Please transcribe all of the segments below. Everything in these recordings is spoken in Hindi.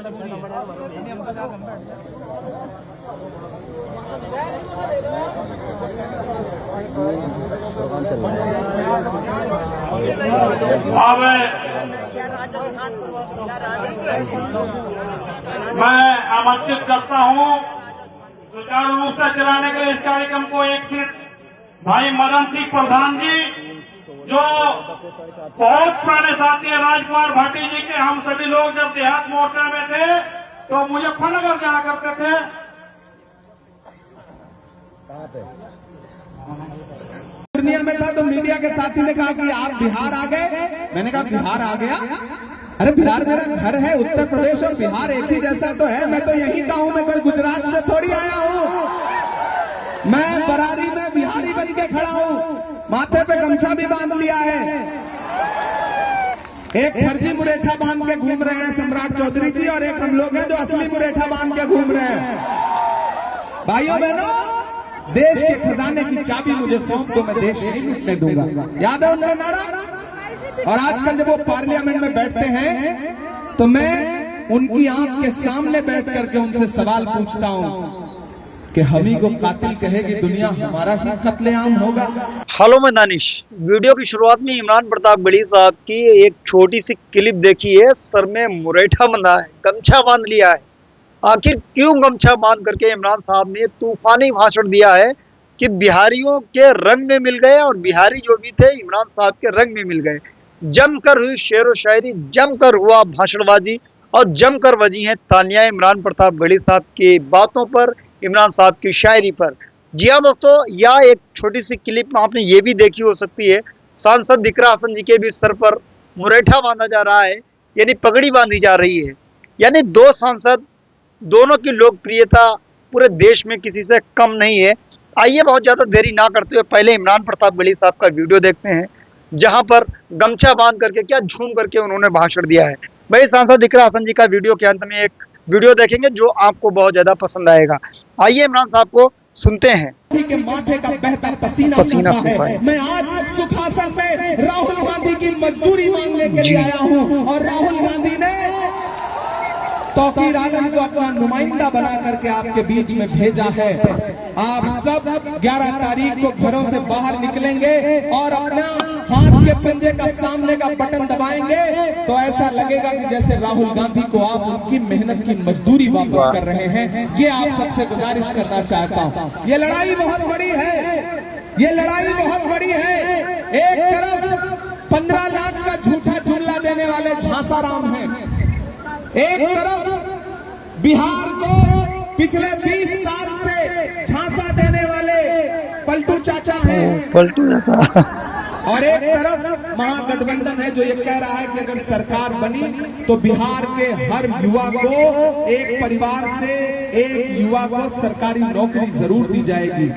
मैं आमंत्रित करता हूं सुचारू रूप से चलाने के लिए इस कार्यक्रम को 1 मिनट भाई मदन सिंह प्रधान जी, जो बहुत पुराने साथी हैं राजकुमार भाटी जी के। हम सभी लोग जब देहात मोर्चा में थे तो मुजफ्फरनगर जाया करते थे। पूर्णिया में था तो मीडिया के साथी ने कहा कि आप बिहार आ गए। मैंने कहा बिहार आ गया? अरे बिहार मेरा घर है। उत्तर प्रदेश और बिहार एक ही जैसा तो है। मैं तो यहीं का हूं, मैं कोई गुजरात से थोड़ी आया हूं। मैं बरारी में बिहारी बन के खड़ा हूं, माथे पे गमछा भी बांध लिया है। एक फर्जी मुरेठा बांध के घूम रहे हैं सम्राट चौधरी जी, और एक हम लोग हैं जो असली मुरेठा बांध के घूम रहे हैं। भाइयों बहनों, देश के खजाने की चाबी मुझे सौंप दो, मैं देश नहीं लूटने दूंगा। याद है उनका नारा? और आजकल जब वो पार्लियामेंट में बैठते हैं तो मैं उनकी आंख के सामने बैठ करके उनसे सवाल पूछता हूं कि हम ही को कातिल कहेगी दुनिया, हमारा ही कत्लेआम होगा। हेलो मैं दानिश। वीडियो की शुरुआत में इमरान प्रताप गढ़ी साहब की एक छोटी सी क्लिप देखी है। सर में मुरेठा बंधा है, गमछा बांध लिया है। आखिर क्यों गमछा बांध करके इमरान साहब ने तूफानी भाषण दिया है कि बिहारियों के रंग में मिल गए, और बिहारी जो भी थे इमरान साहब के रंग में मिल गए। जमकर हुई शेर व शायरी, जमकर हुआ भाषणबाजी, और जमकर बजी हैं तालियां इमरान प्रताप गढ़ी साहब की बातों पर, इमरान साहब की शायरी पर। जी हाँ दोस्तों, या एक छोटी सी क्लिप में आपने ये भी देखी हो सकती है, सांसद दिकरा हसन जी के भी सर पर मुरेठा बांधा जा रहा है, यानी पगड़ी बांधी जा रही है। यानी दो सांसद, दोनों की लोकप्रियता पूरे देश में किसी से कम नहीं है। आइए बहुत ज्यादा देरी ना करते हुए पहले इमरान प्रताप गढ़ी साहब का वीडियो देखते हैं, जहां पर गमछा बांध करके क्या झूम करके उन्होंने भाषण दिया है। भाई सांसद दिकरा हसन जी का वीडियो के अंत में एक वीडियो देखेंगे जो आपको बहुत ज्यादा पसंद आएगा। आइए इमरान साहब को सुनते हैं। के माथे का बहता पसीना है। मैं आज सुखासन पे राहुल गांधी की मजदूरी मांगने के लिए आया हूं, और राहुल गांधी ने तौकीर आलम को अपना नुमाइंदा बना करके आपके बीच में भेजा है। आप सब 11 तारीख को घरों से बाहर निकलेंगे और अपना हाथ के पंजे का सामने का बटन दबाएंगे तो ऐसा लगेगा कि जैसे राहुल गांधी को आप उनकी मेहनत की मजदूरी वापस कर रहे हैं। ये आप सबसे गुजारिश करना चाहता हूँ। ये लड़ाई बहुत बड़ी है, ये लड़ाई बहुत बड़ी है। एक तरफ 15 लाख का झूठा जुमला देने वाले झांसाराम हैं, एक तरफ बिहार को पिछले 20 साल से झांसा देने वाले पलटू चाचा हैं, पलटू चाचा, और एक तरफ महागठबंधन है जो ये कह रहा है कि अगर सरकार बनी तो बिहार के हर युवा को, एक परिवार से एक युवा को सरकारी नौकरी जरूर दी जाएगी।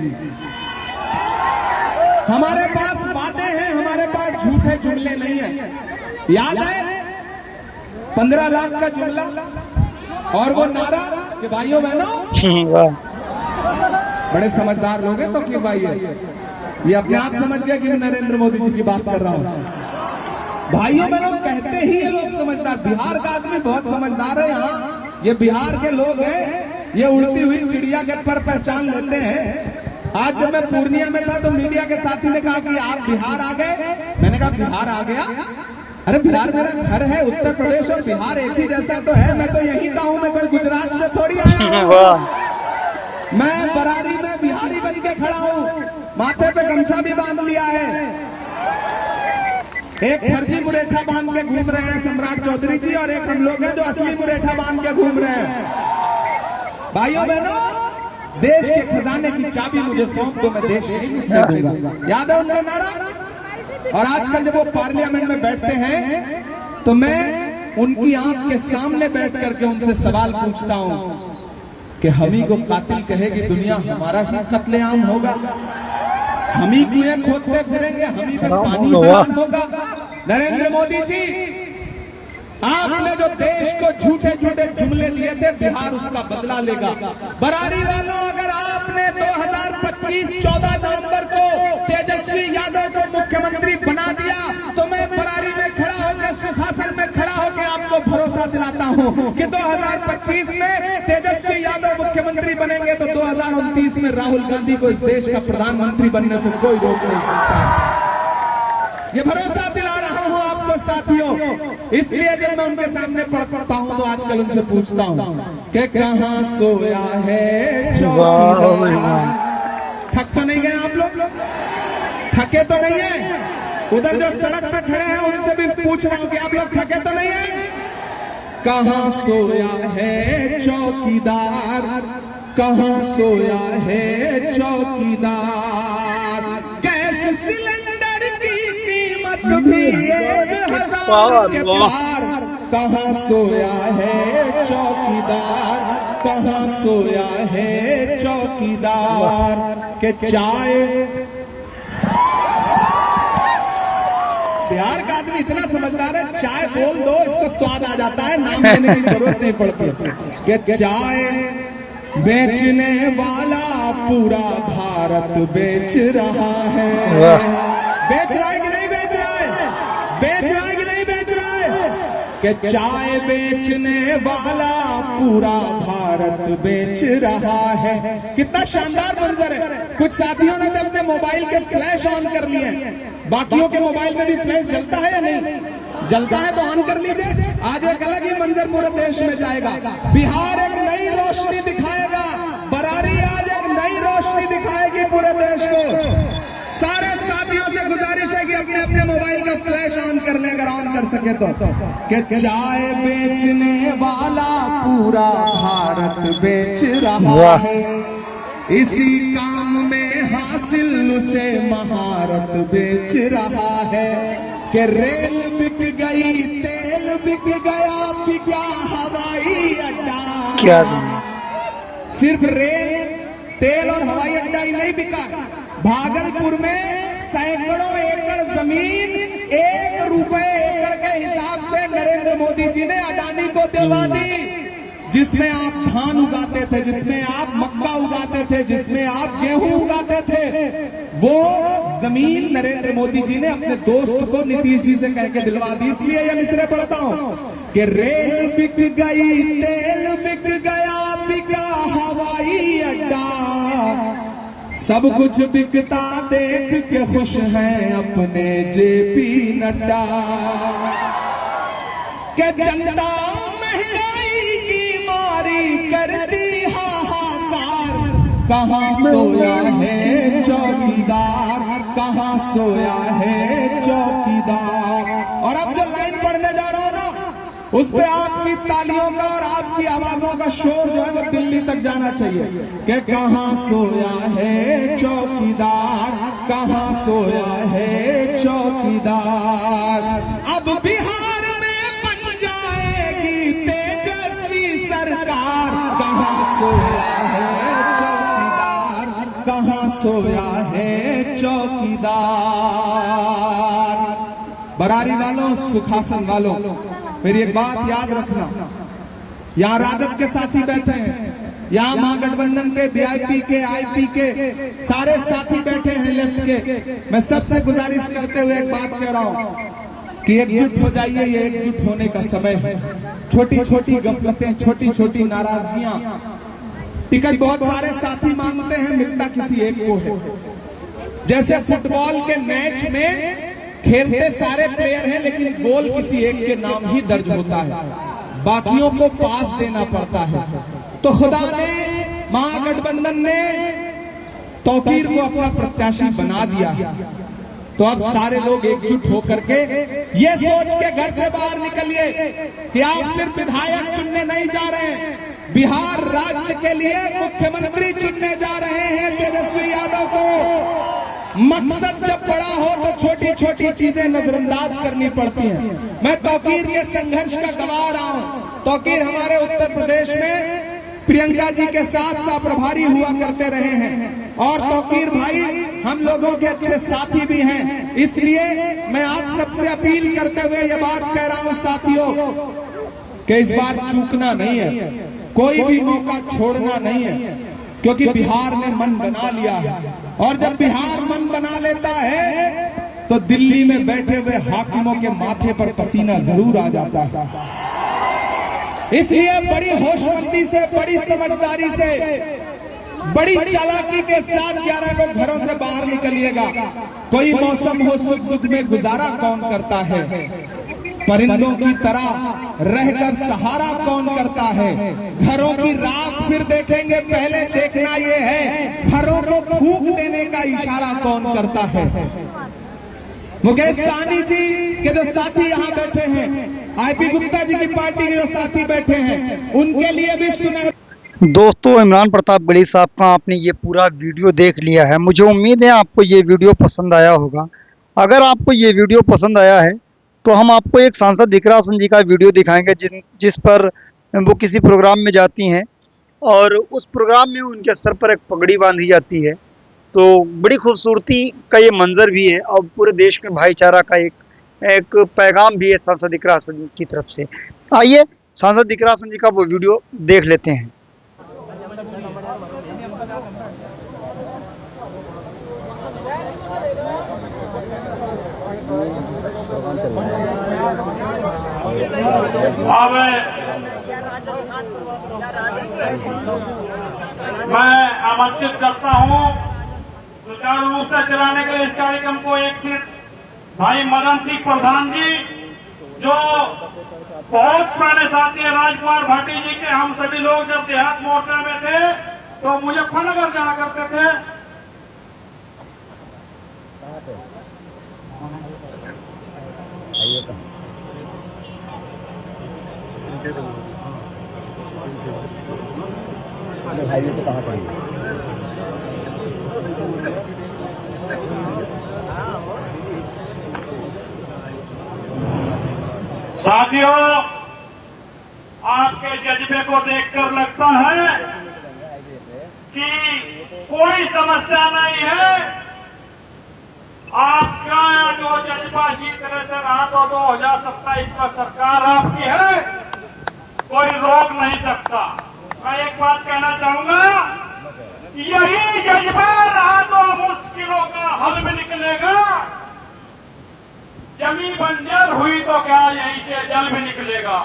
हमारे पास बातें हैं, हमारे पास झूठे जुमले नहीं है। याद है 15 लाख का जुमला और वो नारा कि भाइयों बहनों, बड़े समझदार लोग हैं तो क्यों भाई है, ये अपने आप समझ गया कि मैं नरेंद्र मोदी जी की बात कर रहा हूं। भाइयों बहनों कहते ही ये लोग समझदार, बिहार का आदमी बहुत समझदार है। यहाँ ये बिहार के लोग हैं, ये उड़ती हुई चिड़िया के पर पहचान लेते हैं। आज जब मैं पूर्णिया में था तो मीडिया के साथी ने कहा कि आप बिहार आ गए। मैंने कहा बिहार आ गया? अरे बिहार मेरा घर है। उत्तर प्रदेश और बिहार एक ही जैसा तो है। मैं तो यहीं का हूं, मैं कोई गुजरात से थोड़ी आया हूं। मैं बरारी में बिहारी बन के खड़ा हूं, माथे पे गमछा भी बांध लिया है। एक फर्जी मुरेठा बांध के घूम रहे हैं सम्राट चौधरी जी, और एक हम लोग हैं जो असली मुरेठा बांध के घूम रहे हैं। भाइयों बहनों, देश के खजाने की चाबी मुझे सौंप दो, मैं देश नहीं लूटने दूंगा। याद है उनका नारा? और आजकल जब वो पार्लियामेंट में बैठते हैं तो मैं उनकी आंख के सामने बैठ करके उनसे सवाल पूछता हूं कि हम ही को कातिल कहेगी दुनिया, हमारा ही कत्लेआम होगा। हम ही कुएं खोदते फिरेंगे, हम ही पे पानी बर्बाद होगा। नरेंद्र मोदी जी, आपने जो देश को झूठे झूठे जुमले दिए थे, बिहार उसका बदला लेगा। बरारी वालों, अगर आपने 2025 14 नवंबर को तेजस्वी यादव को मुख्यमंत्री बना दिया तो मैं बरारी में खड़ा होकर, सुखासन में खड़ा होकर आपको भरोसा दिलाता हूं कि 2025 में तेजस्वी यादव मुख्यमंत्री बनेंगे तो 2029 में राहुल गांधी को इस देश का प्रधानमंत्री बनने से कोई रोक नहीं सकता। ये भरोसा दिला रहा हूं आपको साथियों। इसलिए जब मैं उनके सामने पढ़ता हूं तो आजकल उनसे पूछता हूं कि कहां सोया है चौकीदार। थक तो नहीं गए आप लोग? थके तो नहीं है? उधर जो सड़क पे खड़े हैं उनसे भी पूछ रहा हूं कि आप लोग थके तो नहीं है? कहां सोया है चौकीदार, कहां सोया है चौकीदार। गैस सिलेंडर की कीमत भी 1000 के पार। कहां सोया है चौकीदार, कहां सोया है चौकीदार। के चाय बिहार का आदमी इतना समझदार है, चाय बोल दो इसको स्वाद आ जाता है, नाम लेने की जरूरत नहीं पड़ती। कि चाय बेचने वाला पूरा भारत बेच रहा है। बेच रहा है कि नहीं बेच रहा है? बेच रहा है कि नहीं बेच रहा है? कि चाय बेचने वाला पूरा भारत बेच रहा है। कितना शानदार मंजर है। कुछ साथियों ने तो अपने मोबाइल के फ्लैश ऑन कर लिए हैं। बाकियों के मोबाइल में भी फ्लैश जलता है या नहीं? जलता है तो ऑन कर लीजिए। आज एक अलग ही मंजर पूरे देश में जाएगा। बिहार एक नई रोशनी दिखाएगा, बरारी आज एक नई रोशनी दिखाएगी पूरे देश को। सारे साथियों से गुजारिश है कि अपने अपने मोबाइल का फ्लैश ऑन कर लें अगर ऑन कर सके तो। कि चाय बेचने वाला पूरा भारत बेच रहा है। इसी काम में हासिल उसे महारत बेच रहा है। कि रेल बिक गई, तेल बिक गया, बिका हवाई अड्डा। क्या सिर्फ रेल, तेल और हवाई अड्डा ही नहीं बिका। भागलपुर में सैकड़ों एकड़ जमीन 1 रुपए एकड़ के हिसाब से नरेंद्र मोदी जी ने अडानी को दिलवा दी। जिसमें आप धान उगाते थे, जिसमें आप मक्का उगाते थे, जिसमें आप गेहूं उगाते थे, वो जमीन नरेंद्र मोदी जी ने अपने दोस्त को नीतीश जी से कह के दिलवा दी। इसलिए ये मिसरे पढ़ता हूं कि रेल बिक गई, तेल बिक गया, बिका हवाई अड्डा। सब कुछ बिकता देख के खुश हैं अपने जेपी नड्डा। के जनता महंगाई की मारी करती हाहाकार। कहां सोया है चौकीदार, कहां सोया है चौकीदार। और अब जो लाइन पढ़ने जा रहा हूं ना, उस पे आपकी तालियों का और आपकी आवाजों का शोर जो है वो दिल्ली तक जाना चाहिए। कि कहां सोया है चौकीदार, कहां सोया है चौकीदार। अब बिहार में बन जाएगी तेजस्वी सरकार। कहां सोया है चौकीदार, कहां सोया है चौकीदार। बरारी वालों, सुखासन वालों, मेरी एक बात याद रखना। यहाँ राजद के साथी बैठे हैं, यहाँ महागठबंधन के, वीआईपी के, आईपी के सारे साथी बैठे हैं लेफ्ट के। मैं सबसे गुजारिश करते हुए एक बात कह रहा हूँ कि एकजुट हो जाइए। ये एकजुट होने का समय है। छोटी छोटी गफलतें, छोटी छोटी नाराजगियां, टिकट बहुत सारे साथी मांगते हैं, मिलता किसी एक को है। जैसे फुटबॉल के मैच में खेलते सारे प्लेयर हैं लेकिन गोल किसी एक के नाम ही दर्ज होता है, बाकियों को पास देना पड़ता है। तो खुदा ने, महागठबंधन ने तौकीर को अपना प्रत्याशी बना दिया। तो अब सारे लोग एकजुट होकर के ये सोच के घर से बाहर निकलिए कि आप सिर्फ विधायक चुनने नहीं जा रहे हैं, बिहार राज्य के लिए मुख्यमंत्री चुनने जा रहे हैं तेजस्वी यादव को। मकसद जब बड़ा हो तो छोटी छोटी चीजें नजरअंदाज करनी पड़ती हैं। मैं तौकीर के संघर्ष का गवाह रहा हूं। तौकीर हमारे उत्तर प्रदेश में प्रियंका जी के साथ सह प्रभारी हुआ करते रहे हैं और तौकीर भाई हम लोगों के अच्छे साथी भी हैं। इसलिए मैं आप सबसे अपील करते हुए ये बात कह रहा हूं साथियों कि इस बार चूकना नहीं है, कोई भी मौका छोड़ना नहीं है, क्योंकि बिहार ने मन बना लिया है। और जब बिहार मन बना लेता है तो दिल्ली में बैठे हुए हाकिमों के माथे पर पसीना जरूर आ जाता है। इसलिए बड़ी होशमंदी से, बड़ी समझदारी से, बड़ी चालाकी के साथ 11 को घरों से बाहर निकलिएगा। कोई मौसम हो, सुख दुख में गुजारा कौन करता है, परिंदों की तरह रहकर सहारा कौन करता है। घरों की राख फिर देखेंगे, पहले देखना ये है घरों को फूंक देने का इशारा कौन करता है। मुकेश सहनी जी के जो साथी यहाँ बैठे हैं, आईपी गुप्ता जी की पार्टी के जो साथी बैठे हैं, उनके लिए भी सुना। दोस्तों, इमरान प्रताप गढ़ी साहब का आपने ये पूरा वीडियो देख लिया है। मुझे उम्मीद है आपको ये वीडियो पसंद आया होगा। अगर आपको ये वीडियो पसंद आया है तो हम आपको एक सांसद दिकरासन जी का वीडियो दिखाएंगे जिस पर वो किसी प्रोग्राम में जाती हैं और उस प्रोग्राम में उनके सर पर एक पगड़ी बांधी जाती है। तो बड़ी खूबसूरती का ये मंजर भी है और पूरे देश में भाईचारा का एक पैगाम भी है सांसद दिकरासन जी की तरफ से। आइए सांसद दिकरासन जी का वो वीडियो देख लेते हैं। अब मैं आमंत्रित करता हूं सुचारू रूप से चलाने के लिए इस कार्यक्रम को 1 मिनट भाई मदन सिंह प्रधान जी, जो बहुत पुराने साथी हैं राजकुमार भाटी जी के। हम सभी लोग जब देहात मोर्चा में थे तो मुजफ्फरनगर जाया करते थे। साथियों, आपके जज्बे को देखकर लगता है कि कोई समस्या नहीं है। आपका जो जज्बा इसी तरह से रहा तो 2027 में सरकार आपकी है, कोई रोक नहीं सकता। मैं एक बात कहना चाहूंगा, यही जज्बा रहा तो मुश्किलों का हल में निकलेगा। जमी बंजर हुई तो क्या यहीं से जल भी निकलेगा।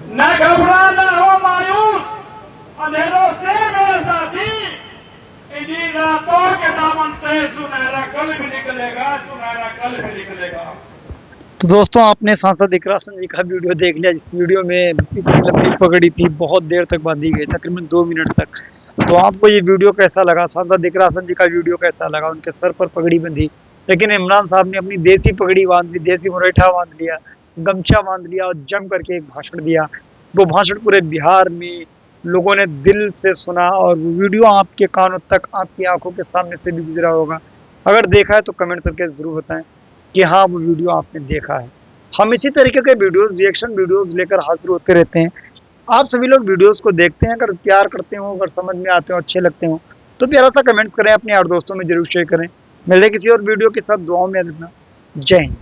न घबरा न हो मायूस अंधेरों से मेरे साथी, इन्हीं रातों के दामन से सुनहरा कल भी निकलेगा, सुनहरा कल भी निकलेगा। तो दोस्तों, आपने सांसद दिकरासन जी का वीडियो देख लिया, जिस वीडियो में इतनी लंबी पगड़ी थी, बहुत देर तक बांधी गई, तकरीबन 2 मिनट तक। तो आपको ये वीडियो कैसा लगा? सांसद दिकरासन जी का वीडियो कैसा लगा? उनके सर पर पगड़ी बंधी, लेकिन इमरान साहब ने अपनी देसी पगड़ी बांध ली, देसी मुरेठा बांध लिया, गमछा बांध लिया और जम करके एक भाषण दिया। वो भाषण पूरे बिहार में लोगों ने दिल से सुना और वो वीडियो आपके कानों तक, आपकी आंखों के सामने से भी गुजरा होगा। अगर देखा है तो कमेंट करके जरूर बताएं कि हाँ, वो वीडियो आपने देखा है। हम इसी तरीके के वीडियोस, रिएक्शन वीडियोस लेकर हाजिर होते रहते हैं। आप सभी लोग वीडियोस को देखते हैं, अगर प्यार करते हो, अगर समझ में आते हो, अच्छे लगते हो तो प्यारा सा कमेंट्स करें, अपने यार दोस्तों में जरूर शेयर करें। मिलते किसी और वीडियो के साथ, दुआओं में याद रखना। जय हिंद।